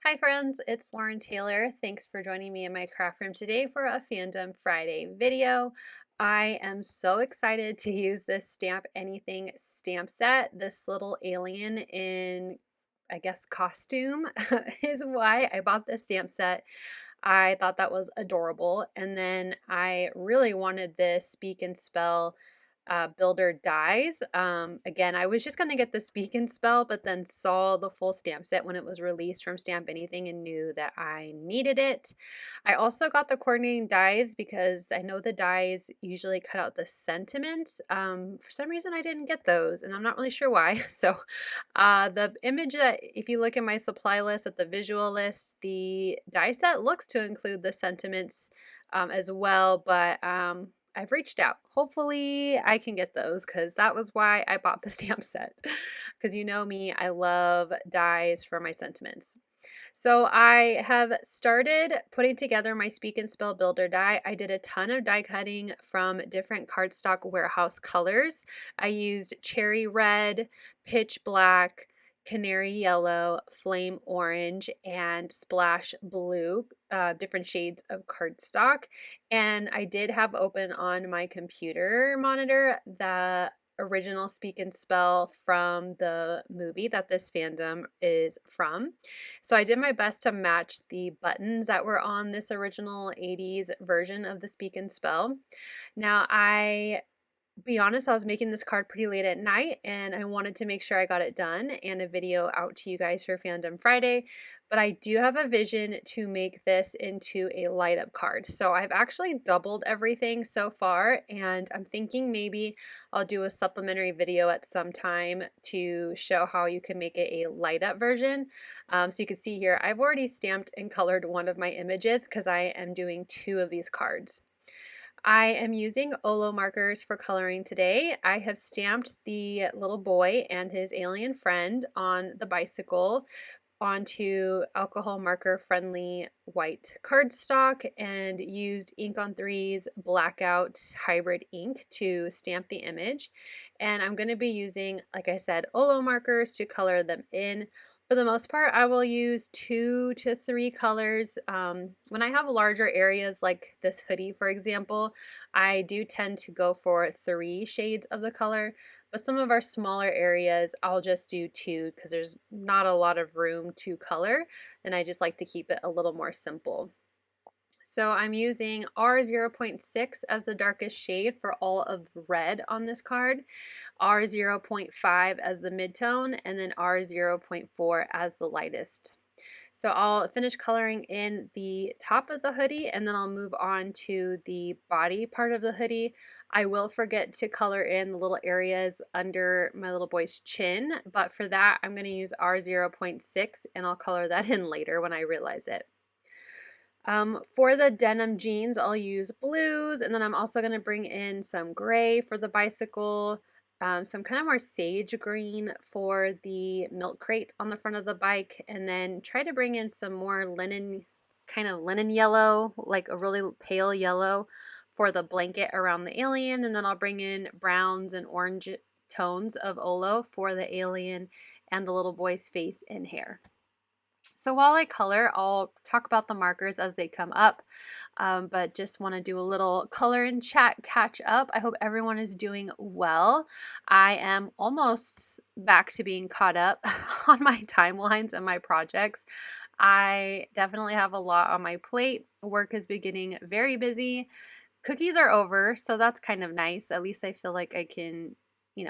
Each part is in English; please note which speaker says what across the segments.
Speaker 1: Hi friends, it's Lauren Taylor. Thanks for joining me in my craft room today for a Fandom Friday video. I am so excited to use this Stamp Anything stamp set. This little alien in, I guess, costume is why I bought this stamp set. I thought that was adorable. And then I really wanted this Speak and Spell builder dies. Again, I was just going to get the Speak and Spell, but then saw the full stamp set when it was released from Stamp Anything and knew that I needed it. I also got the coordinating dies because I know the dies usually cut out the sentiments. For some reason, I didn't get those, and I'm not really sure why. So, the image that, if you look at my supply list at the visual list, the die set looks to include the sentiments as well, but I've reached out. Hopefully I can get those because that was why I bought the stamp set. Because you know me, I love dies for my sentiments. So I have started putting together my Speak and Spell Builder die. I did a ton of die cutting from different cardstock warehouse colors. I used cherry red, pitch black, canary yellow, flame orange, and splash blue, different shades of cardstock. And I did have open on my computer monitor the original Speak and Spell from the movie that this fandom is from. So I did my best to match the buttons that were on this original 80s version of the Speak and Spell. Now, be honest, I was making this card pretty late at night and I wanted to make sure I got it done and a video out to you guys for Fandom Friday. But I do have a vision to make this into a light up card. So I've actually doubled everything so far, and I'm thinking maybe I'll do a supplementary video at some time to show how you can make it a light up version. So you can see here, I've already stamped and colored one of my images because I am doing two of these cards. I am using Olo markers for coloring today. I have stamped the little boy and his alien friend on the bicycle onto alcohol marker friendly white cardstock and used ink on threes blackout hybrid ink to stamp the image. And I'm going to be using, like I said, Olo markers to color them in. For the most part, I will use 2 to 3 colors. When I have larger areas like this hoodie, for example, I do tend to go for 3 shades of the color. But some of our smaller areas, I'll just do 2 because there's not a lot of room to color, and I just like to keep it a little more simple. So I'm using R0.6 as the darkest shade for all of the red on this card, R0.5 as the midtone, and then R0.4 as the lightest. So I'll finish coloring in the top of the hoodie and then I'll move on to the body part of the hoodie. I will forget to color in the little areas under my little boy's chin, but for that I'm going to use R0.6 and I'll color that in later when I realize it. For the denim jeans, I'll use blues, and then I'm also going to bring in some gray for the bicycle, some kind of more sage green for the milk crate on the front of the bike, and then try to bring in some more linen, kind of linen yellow, like a really pale yellow for the blanket around the alien, and then I'll bring in browns and orange tones of Olo for the alien and the little boy's face and hair. So while I color, I'll talk about the markers as they come up, but just want to do a little color and chat catch up. I hope everyone is doing well. I am almost back to being caught up on my timelines and my projects. I definitely have a lot on my plate. Work is beginning very busy. Cookies are over, so that's kind of nice. At least I feel like I can,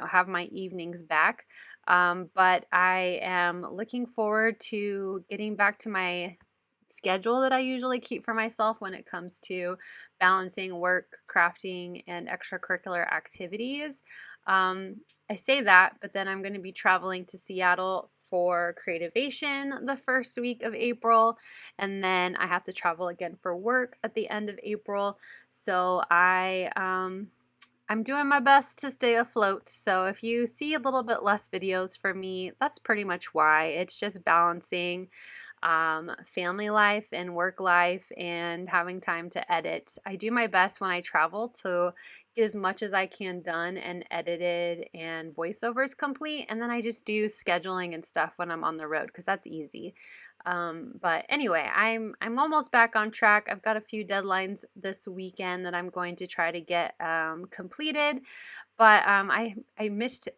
Speaker 1: have my evenings back. But I am looking forward to getting back to my schedule that I usually keep for myself when it comes to balancing work, crafting, and extracurricular activities. I say that, but then I'm going to be traveling to Seattle for Creativation the first week of April, and then I have to travel again for work at the end of April. So I'm doing my best to stay afloat. So if you see a little bit less videos from me, that's pretty much why. It's just balancing family life and work life and having time to edit. I do my best when I travel to get as much as I can done and edited and voiceovers complete, and then I just do scheduling and stuff when I'm on the road because that's easy. But anyway, I'm almost back on track. I've got a few deadlines this weekend that I'm going to try to get completed. But I missed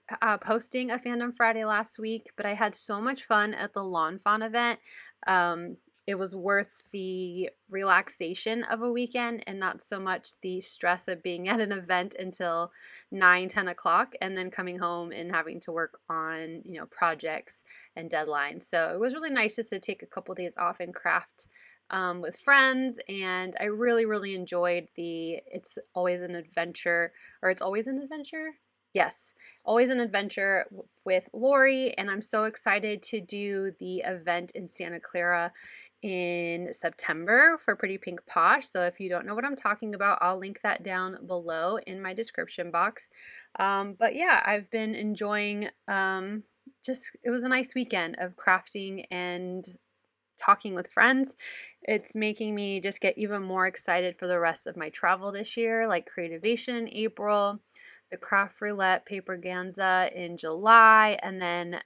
Speaker 1: posting a Fandom Friday last week, but I had so much fun at the Lawn Fawn event. Um, it was worth the relaxation of a weekend and not so much the stress of being at an event until 9, 10 o'clock and then coming home and having to work on, projects and deadlines. So it was really nice just to take a couple days off and craft with friends. And I really, really enjoyed It's Always an Adventure, or It's Always an Adventure. Yes, Always an Adventure with Lori, and I'm so excited to do the event in Santa Clara in September for Pretty Pink Posh. So if you don't know what I'm talking about, I'll link that down below in my description box. But yeah, I've been enjoying it was a nice weekend of crafting and talking with friends. It's making me just get even more excited for the rest of my travel this year, like Creativation in April, the Craft Roulette Paper Ganza in July, and then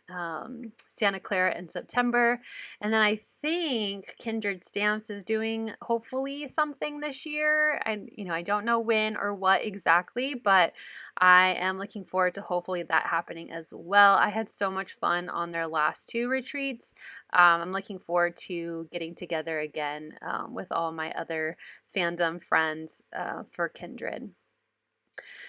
Speaker 1: Santa Clara in September. And then I think Kindred Stamps is doing hopefully something this year. I don't know when or what exactly, but I am looking forward to hopefully that happening as well. I had so much fun on their last 2 retreats. I'm looking forward to getting together again with all my other fandom friends for Kindred.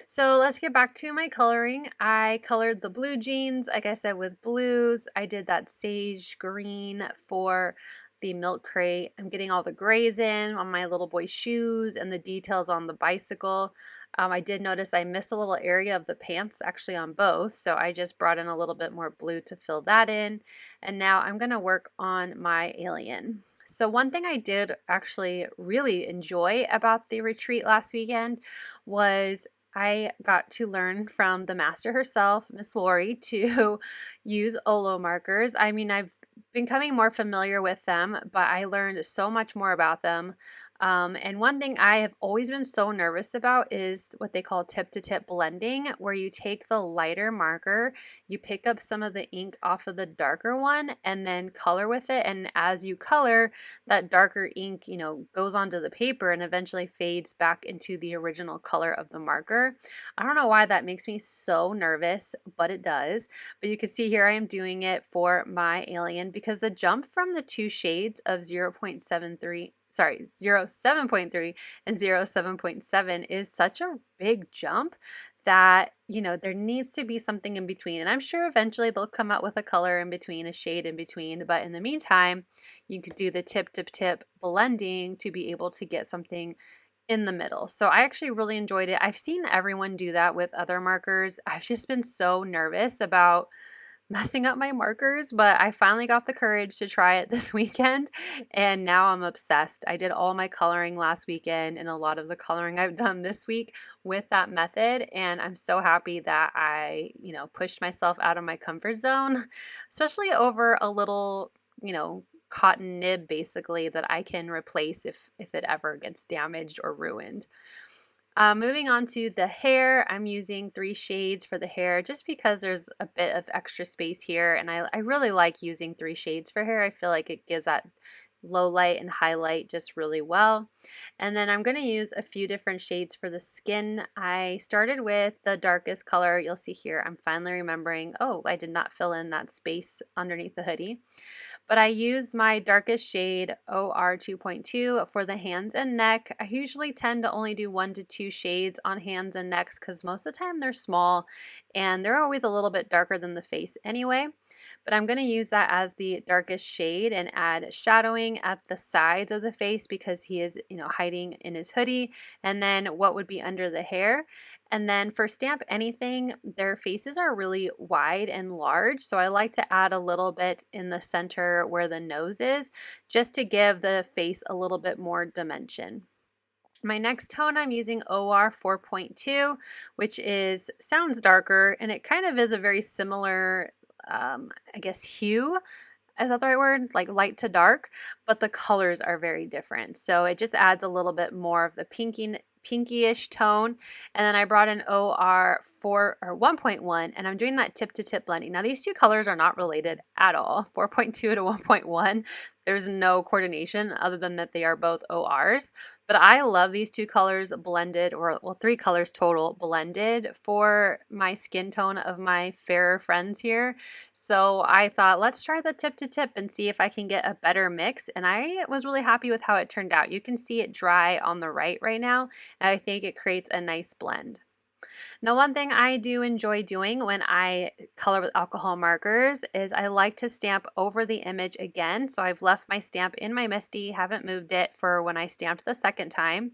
Speaker 1: So let's get back to my coloring. I colored the blue jeans, like I said, with blues. I did that sage green for the milk crate. I'm getting all the grays in on my little boy's shoes and the details on the bicycle. I did notice I missed a little area of the pants actually on both, so I just brought in a little bit more blue to fill that in. And now I'm going to work on my alien. So one thing I did actually really enjoy about the retreat last weekend was I got to learn from the master herself, Miss Lori, to use Olo markers. I mean, I've been becoming more familiar with them, but I learned so much more about them. And one thing I have always been so nervous about is what they call tip-to-tip blending, where you take the lighter marker, you pick up some of the ink off of the darker one, and then color with it. And as you color, that darker ink, goes onto the paper and eventually fades back into the original color of the marker. I don't know why that makes me so nervous, but it does. But you can see here I am doing it for my alien because the jump from the 2 shades of 0.7.3 and 0.7.7 is such a big jump that, there needs to be something in between. And I'm sure eventually they'll come out with a color in between, a shade in between. But in the meantime, you could do the tip blending to be able to get something in the middle. So I actually really enjoyed it. I've seen everyone do that with other markers. I've just been so nervous about messing up my markers, but I finally got the courage to try it this weekend, and now I'm obsessed. I did all my coloring last weekend and a lot of the coloring I've done this week with that method, and I'm so happy that I, pushed myself out of my comfort zone, especially over a little, cotton nib basically that I can replace if it ever gets damaged or ruined. Moving on to the hair, I'm using 3 shades for the hair just because there's a bit of extra space here, and I really like using 3 shades for hair. I feel like it gives that low light and highlight just really well. And then I'm going to use a few different shades for the skin. I started with the darkest color. You'll see here I'm finally remembering, oh, I did not fill in that space underneath the hoodie. But I used my darkest shade OR 2.2 for the hands and neck. I usually tend to only do 1 to 2 shades on hands and necks because most of the time they're small and they're always a little bit darker than the face anyway. But I'm going to use that as the darkest shade and add shadowing at the sides of the face because he is, hiding in his hoodie, and then what would be under the hair. And then for Stamp Anything, their faces are really wide and large, so I like to add a little bit in the center where the nose is just to give the face a little bit more dimension. My next tone I'm using OR 4.2, which sounds darker, and it kind of is a very similar hue. Is that the right word? Like light to dark, but the colors are very different. So it just adds a little bit more of the pinkyish tone. And then I brought in OR 4 or 1.1, and I'm doing that tip to tip blending. Now these 2 colors are not related at all. 4.2 to 1.1. There's no coordination other than that they are both ORs. But I love these two colors blended, or well, three colors total blended for my skin tone of my fairer friends here. So I thought, let's try the tip to tip and see if I can get a better mix. And I was really happy with how it turned out. You can see it dry on the right now, and I think it creates a nice blend. Now, one thing I do enjoy doing when I color with alcohol markers is I like to stamp over the image again. So I've left my stamp in my MISTI, haven't moved it for when I stamped the second time.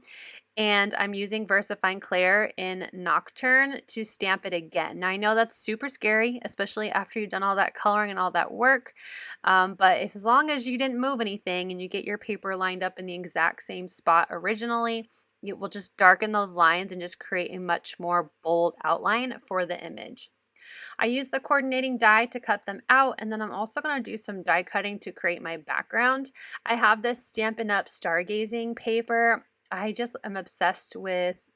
Speaker 1: And I'm using VersaFine Clair in Nocturne to stamp it again. Now I know that's super scary, especially after you've done all that coloring and all that work. But as long as you didn't move anything and you get your paper lined up in the exact same spot originally, it will just darken those lines and just create a much more bold outline for the image. I use the coordinating die to cut them out, and then I'm also going to do some die cutting to create my background. I have this Stampin' Up! Stargazing paper. I just am obsessed with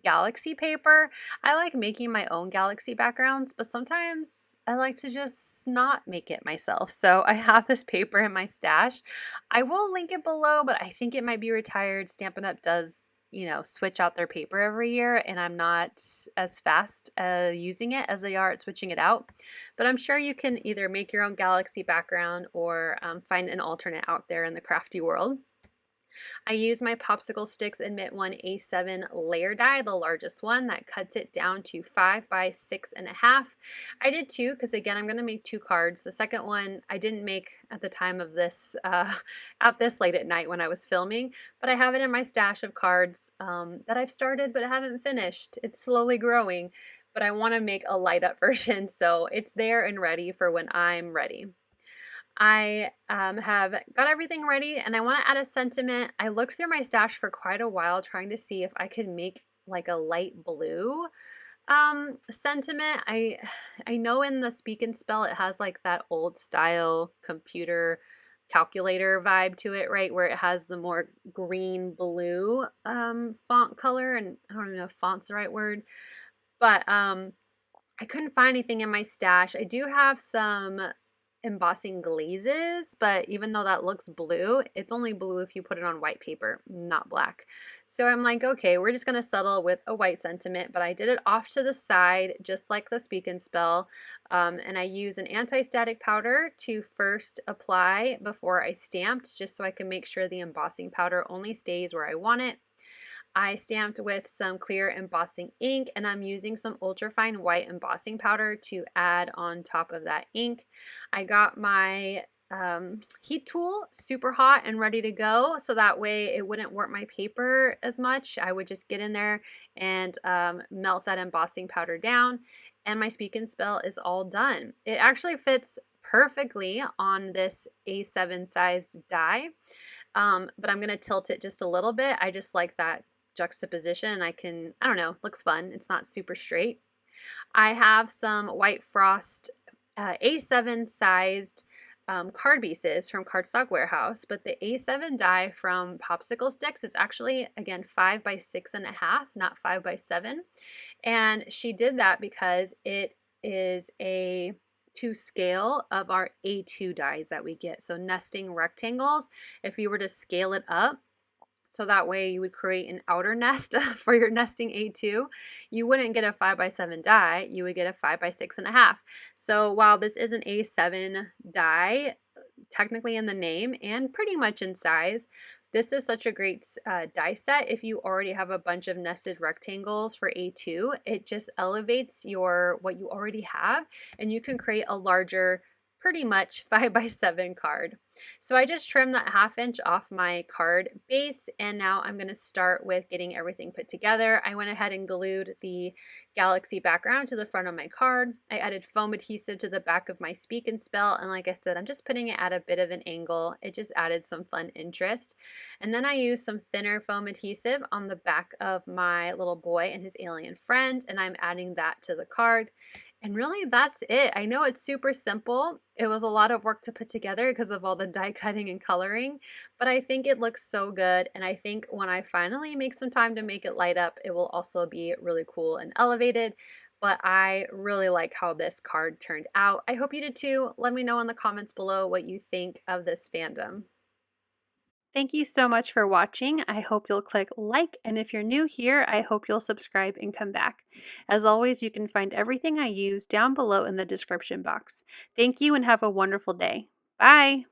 Speaker 1: galaxy paper. I like making my own galaxy backgrounds, but sometimes I like to just not make it myself. So I have this paper in my stash. I will link it below, but I think it might be retired. Stampin' Up! Does switch out their paper every year, and I'm not as fast using it as they are at switching it out. But I'm sure you can either make your own galaxy background or find an alternate out there in the crafty world. I use my Popsiclesticks Admit One A7 layer die, the largest one, that cuts it down to 5 by 6.5. I did two because, again, I'm going to make two cards. The second one I didn't make at the time of this, out this late at night when I was filming, but I have it in my stash of cards that I've started but haven't finished. It's slowly growing, but I want to make a light up version, so it's there and ready for when I'm ready. I have got everything ready, and I want to add a sentiment. I looked through my stash for quite a while trying to see if I could make like a light blue sentiment. I know in the Speak and Spell it has like that old style computer calculator vibe to it, right, where it has the more green blue font color, and I don't even know if font's the right word, but I couldn't find anything in my stash. I do have some embossing glazes, but even though that looks blue, it's only blue if you put it on white paper, not black. So I'm like, okay, we're just going to settle with a white sentiment, but I did it off to the side, just like the Speak and Spell. And I use an anti-static powder to first apply before I stamped, just so I can make sure the embossing powder only stays where I want it. I stamped with some clear embossing ink, and I'm using some ultrafine white embossing powder to add on top of that ink. I got my heat tool super hot and ready to go, so that way it wouldn't warp my paper as much. I would just get in there and melt that embossing powder down, and my Speak and Spell is all done. It actually fits perfectly on this A7 sized die, but I'm going to tilt it just a little bit. I just like that juxtaposition. I don't know, looks fun. It's not super straight. I have some white frost A7 sized card pieces from Cardstock Warehouse, but the A7 die from Popsiclesticks is actually, again, 5 by 6.5, not 5 by 7. And she did that because it is a to scale of our A2 dies that we get. So nesting rectangles, if you were to scale it up, so that way you would create an outer nest for your nesting A2. You wouldn't get a 5 by 7 die, you would get a 5 by 6.5. So while this is an A7 die, technically in the name and pretty much in size, this is such a great die set. If you already have a bunch of nested rectangles for A2, it just elevates what you already have, and you can create a larger, pretty much 5 by 7 card. So I just trimmed that 1/2 inch off my card base, and now I'm going to start with getting everything put together. I went ahead and glued the galaxy background to the front of my card. I added foam adhesive to the back of my Speak and Spell, and like I said, I'm just putting it at a bit of an angle. It just added some fun interest. And then I used some thinner foam adhesive on the back of my little boy and his alien friend, and I'm adding that to the card. And really, that's it. I know it's super simple. It was a lot of work to put together because of all the die cutting and coloring, but I think it looks so good. And I think when I finally make some time to make it light up, it will also be really cool and elevated. but I really like how this card turned out. I hope you did too. Let me know in the comments below what you think of this fandom. Thank you so much for watching. I hope you'll click like, and if you're new here, I hope you'll subscribe and come back. As always, you can find everything I use down below in the description box. Thank you and have a wonderful day. Bye!